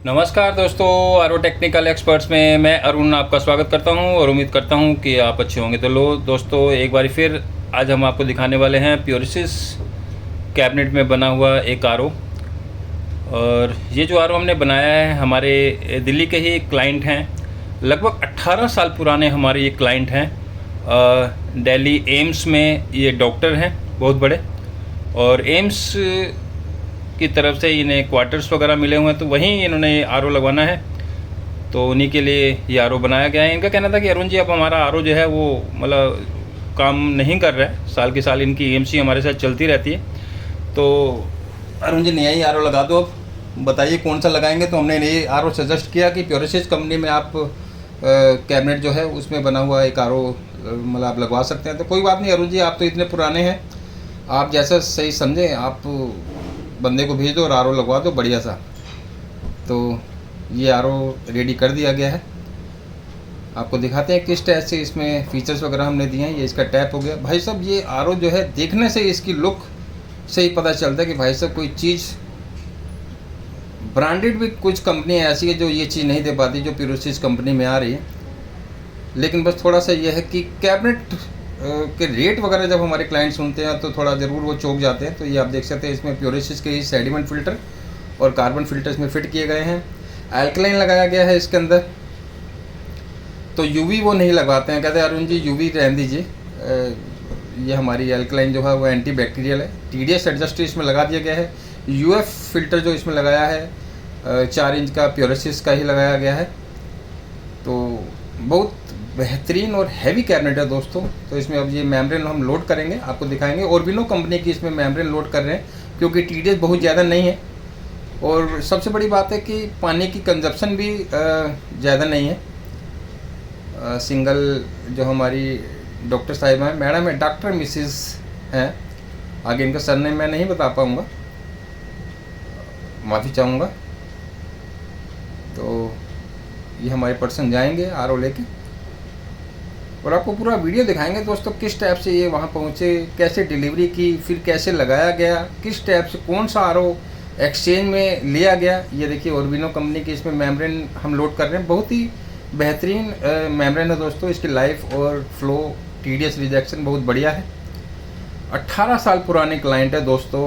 नमस्कार दोस्तों, आरो टेक्निकल एक्सपर्ट्स में मैं अरुण आपका स्वागत करता हूं और उम्मीद करता हूं कि आप अच्छे होंगे। तो लो दोस्तों, एक बार फिर आज हम आपको दिखाने वाले हैं प्योरिसिस कैबिनेट में बना हुआ एक आर ओ। और ये जो आर ओ हमने बनाया है हमारे दिल्ली के ही क्लाइंट हैं। लगभग 18 साल पुराने हमारे ये क्लाइंट हैं। दिल्ली एम्स में ये डॉक्टर हैं बहुत बड़े, और एम्स की तरफ से इन्हें क्वार्टर्स वगैरह मिले हुए हैं, तो वहीं इन्होंने आर ओ लगवाना है। तो उन्हीं के लिए ये आर ओ बनाया गया है। इनका कहना था कि अरुण जी, अब हमारा आर ओ जो है वो मतलब काम नहीं कर रहा है, साल के साल इनकी एएमसी हमारे साथ चलती रहती है। तो अरुण जी, नया ही आर ओ लगा दो, अब बताइए कौन सा लगाएंगे। तो हमने ये आर ओ सजेस्ट किया कि प्योरिसिस कंपनी में आप कैबिनेट जो है उसमें बना हुआ एक आर ओ मतलब आप लगवा सकते हैं। तो कोई बात नहीं अरुण जी, आप तो इतने पुराने हैं, आप जैसा सही समझें आप बंदे को भेज दो और आर ओ लगवा दो बढ़िया सा। तो ये आर ओ रेडी कर दिया गया है। आपको दिखाते हैं किस टाइप से इसमें फीचर्स वगैरह हमने दिए हैं। ये इसका टैप हो गया। भाई साहब, ये आर ओ जो है देखने से इसकी लुक से ही पता चलता है कि भाई साहब कोई चीज़ ब्रांडेड भी कुछ कंपनी ऐसी है जो ये चीज़ नहीं दे पाती जो प्योरिसिस कंपनी में आ रही है। लेकिन बस थोड़ा सा ये है कि कैबिनेट के रेट वगैरह जब हमारे क्लाइंट सुनते हैं तो थोड़ा ज़रूर वो चौंक जाते हैं। तो ये आप देख सकते हैं, इसमें प्योरिसिस के ही सेडिमेंट फ़िल्टर और कार्बन फ़िल्टर इसमें फ़िट किए गए हैं। एल्कलाइन लगाया गया है इसके अंदर। तो यूवी वो नहीं लगवाते हैं, कहते हैं अरुण जी यूवी रहने दीजिए। ये हमारी एल्कलाइन जो है वो एंटी बैक्टीरियल है। टीडीएस एडजस्टर इसमें लगा दिया गया है। यूएफ फ़िल्टर जो इसमें लगाया है 4 इंच का प्योरिसिस का ही लगाया गया है। तो बहुत बेहतरीन और हैवी कैबिनेट है दोस्तों। तो इसमें अब ये मेम्ब्रेन हम लोड करेंगे, आपको दिखाएंगे। ऑर्बिनो कंपनी की इसमें मेम्ब्रेन लोड कर रहे हैं क्योंकि टीडीएस बहुत ज़्यादा नहीं है, और सबसे बड़ी बात है कि पानी की कंजप्शन भी ज़्यादा नहीं है। सिंगल जो हमारी डॉक्टर साहिबा हैं, मैडम है, डॉक्टर मिसिस हैं, आगे इनका सरनेम मैं नहीं बता पाऊँगा, माफ़ी चाहूँगा। तो ये हमारे पर्सन जाएंगे आर ओ लेके और आपको पूरा वीडियो दिखाएंगे दोस्तों, किस टाइप से ये वहाँ पहुँचे, कैसे डिलीवरी की, फिर कैसे लगाया गया, किस टाइप से कौन सा आर ओ एक्सचेंज में लिया गया। ये देखिए ऑर्बिनो कंपनी की इसमें मेम्ब्रेन हम लोड कर रहे हैं। बहुत ही बेहतरीन मेम्ब्रेन है दोस्तों। इसकी लाइफ और फ्लो, टीडीएस रिजेक्शन बहुत बढ़िया है। 18 साल पुराने क्लाइंट है दोस्तों।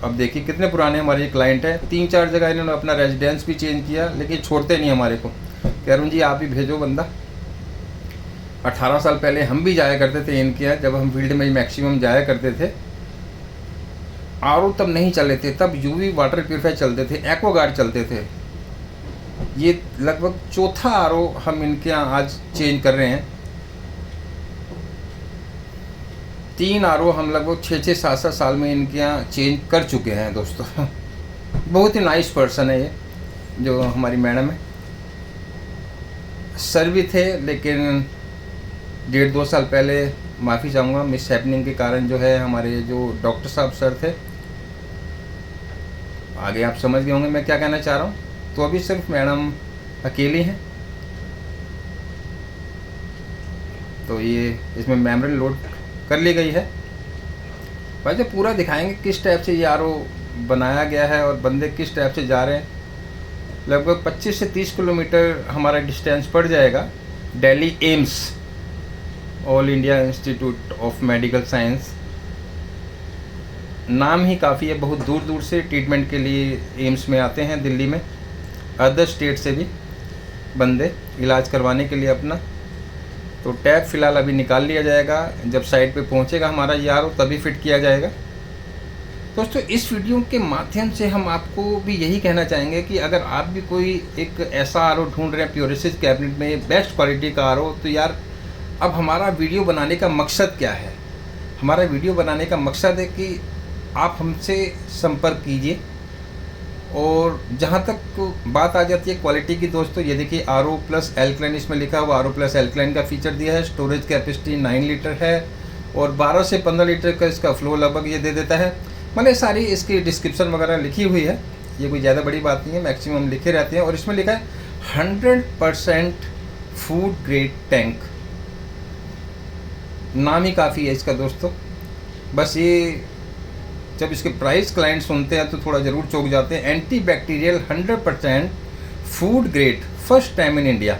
अब देखिए कितने पुराने हमारे क्लाइंट हैं। 3-4 जगह इन्होंने अपना रेजिडेंस भी चेंज किया, लेकिन छोड़ते नहीं हमारे को कि अरुण जी आप ही भेजो बंदा। 18 साल पहले हम भी जाया करते थे इनके यहाँ, जब हम फील्ड में मैक्सिमम जाया करते थे। आर ओ तब नहीं चले थे, तब यूवी वाटर प्यूरीफायर चलते थे, एक्वागार्ड चलते थे। ये लगभग चौथा आर ओ हम इनके यहाँ आज चेंज कर रहे हैं। 3 आर ओ हम लगभग 6-6, 7-7 साल में इनके यहाँ चेंज कर चुके हैं दोस्तों। बहुत ही नाइस पर्सन है ये जो हमारी मैडम है। सर भी थे, लेकिन 1.5-2 साल पहले, माफ़ी चाहूँगा, मिस हैपनिंग के कारण जो है हमारे जो डॉक्टर साहब सर थे, आगे आप समझ गए होंगे मैं क्या कहना चाह रहा हूँ। तो अभी सिर्फ मैडम अकेली हैं। तो ये इसमें मेम्ब्रेन लोड कर ली गई है। भाई जो पूरा दिखाएंगे किस टाइप से ये आर ओ बनाया गया है और बंदे किस टाइप से जा रहे हैं। लगभग 25 से 30 किलोमीटर हमारा डिस्टेंस पड़ जाएगा। Delhi AIIMS, all India institute of medical science, नाम ही काफ़ी है। बहुत दूर दूर से ट्रीटमेंट के लिए एम्स में आते हैं दिल्ली में, अदर स्टेट से भी बंदे इलाज करवाने के लिए अपना। तो टैप फ़िलहाल अभी निकाल लिया जाएगा, जब साइट पे पहुंचेगा हमारा ये आर ओ तभी फिट किया जाएगा। दोस्तों इस वीडियो के माध्यम से हम आपको भी यही कहना चाहेंगे कि अगर आप भी कोई एक ऐसा आर ओ ढूंढ रहे हैं प्योरिसिस कैबिनेट में, बेस्ट क्वालिटी का आर ओ, तो यार अब हमारा वीडियो बनाने का मकसद क्या है। हमारा वीडियो बनाने का मकसद है कि आप हमसे संपर्क कीजिए। और जहाँ तक बात आ जाती है क्वालिटी की दोस्तों, ये देखिए आर ओ प्लस एल्कलाइन इसमें लिखा हुआ, आर ओ प्लस एल्कलाइन का फीचर दिया है। स्टोरेज कैपेसिटी 9 लीटर है और 12 से 15 लीटर का इसका फ्लो लगभग ये दे देता है। मतलब सारी इसकी डिस्क्रिप्शन वगैरह लिखी हुई है, ये कोई ज़्यादा बड़ी बात नहीं है, मैक्सिमम लिखे रहते हैं। और इसमें लिखा है 100% फूड ग्रेड टैंक। नाम ही काफ़ी है इसका दोस्तों। बस ये जब इसके प्राइस क्लाइंट सुनते हैं तो थोड़ा ज़रूर चौंक जाते हैं। Anti bacterial 100% food grade first time in India.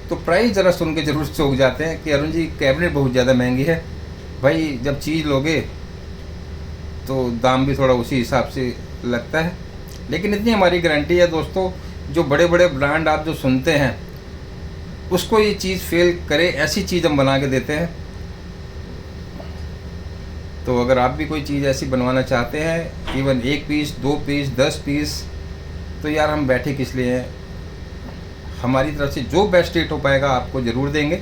तो प्राइस ज़रा सुन के ज़रूर चौंक जाते हैं कि अरुण जी कैबिनेट बहुत ज़्यादा महंगी है। भाई जब चीज़ लोगे तो दाम भी थोड़ा उसी हिसाब से लगता है, लेकिन इतनी हमारी गारंटी है दोस्तों, जो बड़े बड़े ब्रांड आप जो सुनते हैं उसको ये चीज़ फेल करे ऐसी चीज़ हम बना के देते हैं। तो अगर आप भी कोई चीज़ ऐसी बनवाना चाहते हैं, इवन 1 पीस 2 पीस 10 पीस, तो यार हम बैठे किस लिए हैं। हमारी तरफ से जो बेस्ट रेट हो पाएगा आपको ज़रूर देंगे,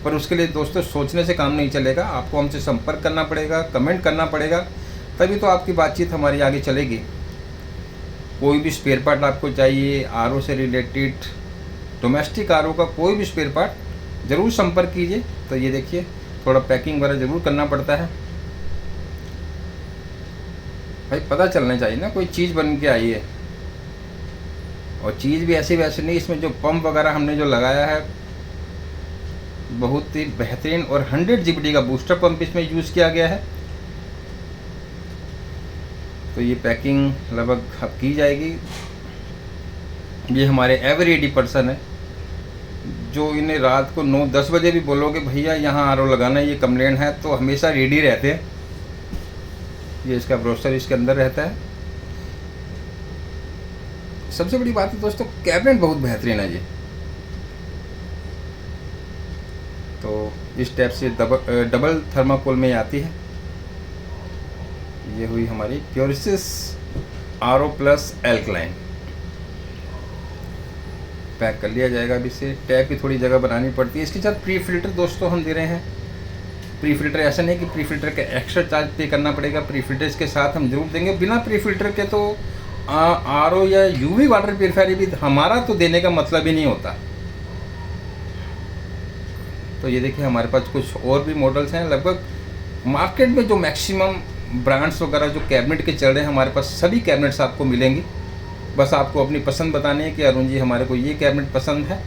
पर उसके लिए दोस्तों सोचने से काम नहीं चलेगा। आपको हमसे संपर्क करना पड़ेगा, कमेंट करना पड़ेगा, तभी तो आपकी बातचीत हमारी आगे चलेगी। कोई भी स्पेयर पार्ट आपको चाहिए, आरओ से रिलेटेड, डोमेस्टिक आरओ का कोई भी स्पेयर पार्ट ज़रूर संपर्क कीजिए। तो ये देखिए थोड़ा पैकिंग वगैरह ज़रूर करना पड़ता है भाई, पता चलना चाहिए ना कोई चीज़ बन के आई है। और चीज़ भी ऐसी वैसे नहीं, इसमें जो पंप वगैरह हमने जो लगाया है बहुत ही बेहतरीन, और 100 GBD का बूस्टर पंप इसमें यूज़ किया गया है। तो ये पैकिंग लगभग अब की जाएगी। ये हमारे एवरीडी पर्सन है जो इन्हें रात को 9-10 बजे भी बोलोगे भैया यहाँ आरओ लगाना है, ये कंप्लेंट है, तो हमेशा रेडी रहते हैं। ये इसका ब्रोशर इसके अंदर रहता है। सबसे बड़ी बात है दोस्तों, कैबिनेट बहुत बेहतरीन है ये। तो इस टाइप से डबल थर्माकोल में आती है। ये हुई हमारी प्योरिसिस आरओ प्लस एल्कलाइन। पैक कर लिया जाएगा। अब इसे टैप की थोड़ी जगह बनानी पड़ती है। इसके साथ प्री फिल्टर दोस्तों हम दे रहे हैं। प्री फिल्टर ऐसा नहीं कि प्री फिल्टर का एक्स्ट्रा चार्ज पे करना पड़ेगा, प्री फिल्टर इसके साथ हम जरूर देंगे। बिना प्री फिल्टर के तो आरओ या यूवी वाटर प्यूरिफायर भी हमारा तो देने का मतलब ही नहीं होता। तो ये देखिए हमारे पास कुछ और भी मॉडल्स हैं। लगभग मार्केट में जो मैक्सिमम ब्रांड्स वगैरह जो कैबिनेट के चल रहे हैं, हमारे पास सभी कैबिनेट्स आपको मिलेंगी। बस आपको अपनी पसंद बतानी है कि अरुण जी हमारे को ये कैबिनेट पसंद है।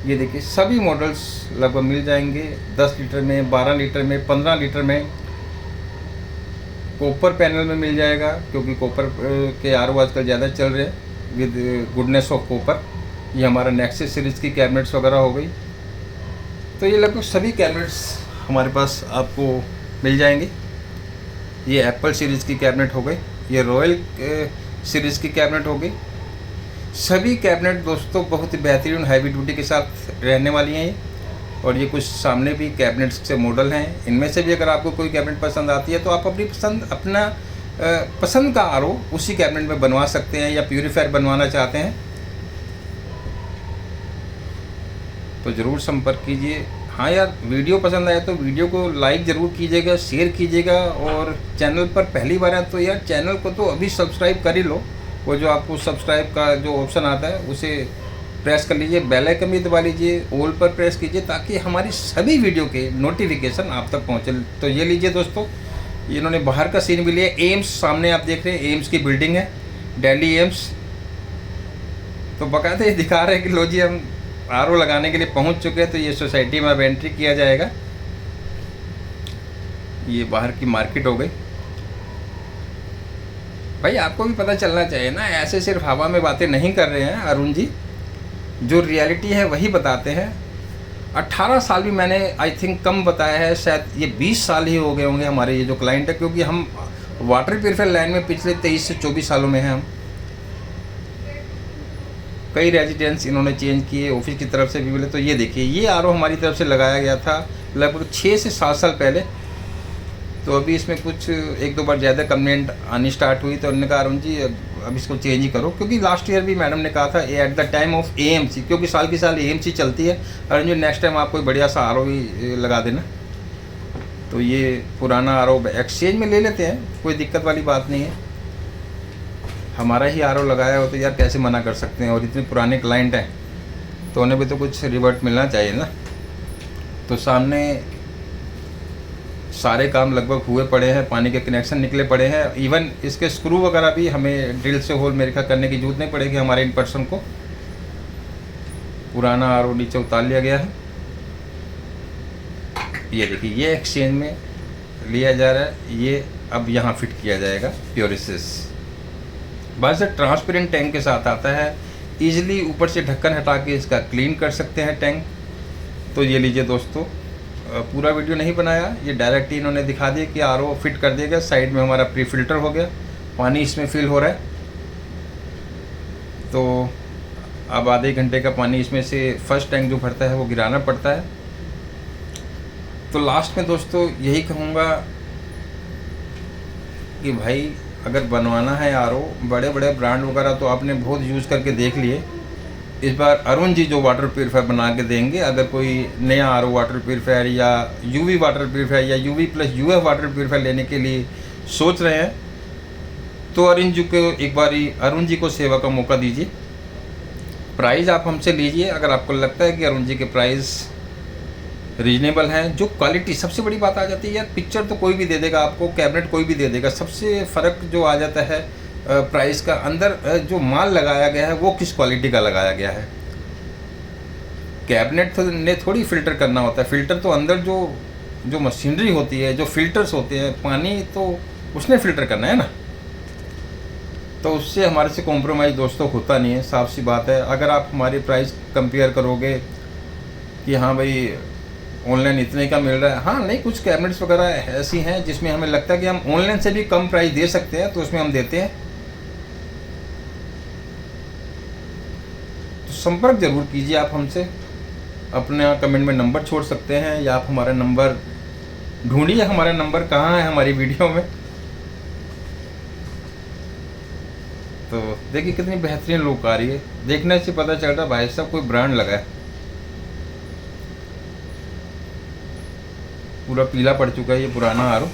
ये देखिए सभी मॉडल्स लगभग मिल जाएंगे 10 लीटर में, 12 लीटर में, 15 लीटर में। कॉपर पैनल में मिल जाएगा, क्योंकि कॉपर के आरओ आजकल ज़्यादा चल रहे हैं विद गुडनेस ऑफ कॉपर। ये हमारा नेक्सस सीरीज़ की कैबिनेट्स वगैरह हो गई। तो ये लगभग सभी कैबिनेट्स हमारे पास आपको मिल जाएंगे। ये एप्पल सीरीज़ की कैबिनेट हो गई, ये रॉयल सीरीज़ की कैबिनेट हो गई। सभी कैबिनेट दोस्तों बहुत ही बेहतरीन हैवी ड्यूटी के साथ रहने वाली हैं ये। और ये कुछ सामने भी कैबिनेट्स से मॉडल हैं। इनमें से भी अगर आपको कोई कैबिनेट पसंद आती है तो आप अपनी पसंद अपना पसंद का आरओ उसी कैबिनेट में बनवा सकते हैं, या प्यूरीफायर बनवाना चाहते हैं तो ज़रूर संपर्क कीजिए। हाँ यार, वीडियो पसंद आए तो वीडियो को लाइक ज़रूर कीजिएगा, शेयर कीजिएगा, और चैनल पर पहली बार है तो यार चैनल को तो अभी सब्सक्राइब कर ही लो। वो जो आपको सब्सक्राइब का जो ऑप्शन आता है उसे प्रेस कर लीजिए, बेल आइकन भी दबा लीजिए, ऑल पर प्रेस कीजिए, ताकि हमारी सभी वीडियो के नोटिफिकेशन आप तक पहुँचे। तो ये लीजिए दोस्तों, इन्होंने बाहर का सीन भी लिया। एम्स सामने आप देख रहे हैं, एम्स की बिल्डिंग है, दिल्ली एम्स। तो बाकायदा ये दिखा रहे हैं कि लो जी हम आरओ लगाने के लिए पहुंच चुके हैं। तो ये सोसाइटी में अब एंट्री किया जाएगा। ये बाहर की मार्केट हो गई। भाई आपको भी पता चलना चाहिए ना, ऐसे सिर्फ हवा में बातें नहीं कर रहे हैं अरुण जी, जो रियलिटी है वही बताते हैं। 18 साल भी मैंने आई थिंक कम बताया है, शायद ये 20 साल ही हो गए होंगे हमारे ये जो क्लाइंट है, क्योंकि हम वाटर प्यूरिफायर लाइन में पिछले 23 से 24 सालों में हैं हम। कई रेजिडेंस इन्होंने चेंज किए, ऑफिस की तरफ से भी मिले। तो ये देखिए ये आरओ हमारी तरफ से लगाया गया था लगभग 6 से 7 साल पहले। तो अभी इसमें कुछ 1-2 बार ज़्यादा कंप्लेंट आनी स्टार्ट हुई, तो उन्होंने कहा अरुण जी अब इसको चेंज ही करो, क्योंकि लास्ट ईयर भी मैडम ने कहा था at the time of AMC, क्योंकि साल की साल एएमसी चलती है, अरुण जी नेक्स्ट टाइम आप कोई बढ़िया सा आरओ ही लगा देना। तो ये पुराना आरओ एक्सचेंज में ले लेते हैं, कोई दिक्कत वाली बात नहीं है। हमारा ही आरओ लगाया हो तो यार कैसे मना कर सकते हैं, और इतने पुराने क्लाइंट हैं तो उन्हें भी तो कुछ रिवर्ट मिलना चाहिए ना। तो सामने सारे काम लगभग हुए पड़े हैं, पानी के कनेक्शन निकले पड़े हैं। इवन इसके स्क्रू वगैरह भी हमें ड्रिल से होल मेरे ख्याल करने की जरूरत नहीं पड़ेगी हमारे इन पर्सन को। पुराना आरओ नीचे उतार लिया गया है। ये देखिए ये एक्सचेंज में लिया जा रहा है, ये अब यहाँ फिट किया जाएगा प्योरिसिस। बस ट्रांसपेरेंट टैंक के साथ आता है। ईजिली ऊपर से ढक्कन हटा के इसका क्लीन कर सकते हैं टैंक। तो ये लीजिए दोस्तों, पूरा वीडियो नहीं बनाया, ये डायरेक्ट ही इन्होंने दिखा दिया कि आरओ फिट कर दिया गया। साइड में हमारा प्री फिल्टर हो गया, पानी इसमें फिल हो रहा है। तो अब आधे घंटे का पानी इसमें से फर्स्ट टैंक जो भरता है वो गिराना पड़ता है। तो लास्ट में दोस्तों यही कहूँगा कि भाई अगर बनवाना है आरओ, बड़े बड़े ब्रांड वगैरह तो आपने बहुत यूज़ करके देख लिए। इस बार अरुण जी जो वाटर प्यूरीफायर बना के देंगे, अगर कोई नया आरओ वाटर प्यूरीफायर या यूवी वाटर प्यूरीफायर या UV plus UF water purifier लेने के लिए सोच रहे हैं, तो अरुण जी को एक बारी अरुण जी को सेवा का मौका दीजिए। प्राइस आप हमसे लीजिए, अगर आपको लगता है कि अरुण जी के प्राइस रीजनेबल हैं। जो क्वालिटी, सबसे बड़ी बात आ जाती है यार, पिक्चर तो कोई भी दे देगा आपको, कैबिनेट कोई भी दे देगा, सबसे फ़र्क जो आ जाता है प्राइस का, अंदर जो माल लगाया गया है वो किस क्वालिटी का लगाया गया है। कैबिनेट ने थोड़ी फ़िल्टर करना होता है, फ़िल्टर तो अंदर जो मशीनरी होती है, जो फ़िल्टर्स होते हैं, पानी तो उसने फ़िल्टर करना है ना। तो उससे हमारे से कॉम्प्रोमाइज़ दोस्तों होता नहीं है, साफ सी बात है। अगर आप हमारी प्राइस कंपेयर करोगे कि हाँ भाई ऑनलाइन इतने का मिल रहा है, हाँ नहीं, कुछ कैबिनेट्स वगैरह ऐसी हैं जिसमें हमें लगता है कि हम ऑनलाइन से भी कम प्राइस दे सकते हैं, तो उसमें हम देते हैं। तो संपर्क ज़रूर कीजिए आप हमसे, अपना कमेंट में नंबर छोड़ सकते हैं, या आप हमारा नंबर ढूंढिए। हमारा नंबर कहाँ है हमारी वीडियो में। तो देखिए कितनी बेहतरीन लुक आ रही है, देखने से पता चल रहा है भाई साहब कोई ब्रांड लगा है। पूरा पीला पड़ चुका है ये पुराना आरओ।